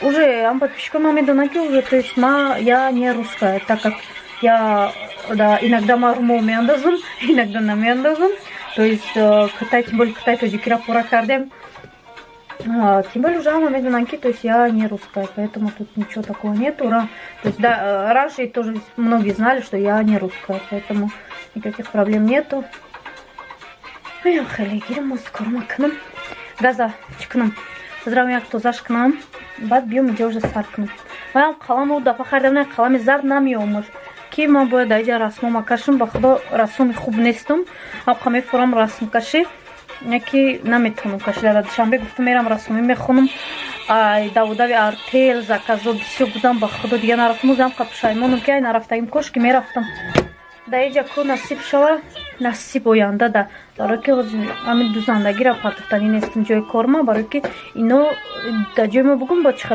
Уже ам подписчикам медонам, ки уже, то есть я не русская, так как я иногда марумо меандозам, иногда намеандозам. То есть Китай, тем более Китай тоҷикиро пура кардем. Тем более уже ама медонам, ки то есть я не русская, поэтому тут ничего такого нету. То есть да, раньше тоже многие знали, что я не русская, поэтому никаких проблем нету. Хеле гирем мускорма кнам. Газа чикнам. Зрам як то зашкнам. Баъд биём инҷа уже сар кунам. Ман қаламу дафъа хардам, қалами зард намеомад. Ки ман бояд дар инҷа расмома кашам, ба худо рассоми хуб нестам. Ҳамқа мефурам расмкашӣ. Яки наметавонам кашида. Дар душанбе гуфтам мерам расмоӣ мехонам. Давудави артел, заказо бисёр будам, ба худо дига нарафтам. Ӯзам қа пушаймонам ки ай нарафтагим, кошки мерафтам. Дар инҷа ко насиб шава, насиб оянда да. Барои ки ҳамин дузандагиро партофтанӣ нестам ҷои корма, барои ки ино дар ҷои мо бугум бо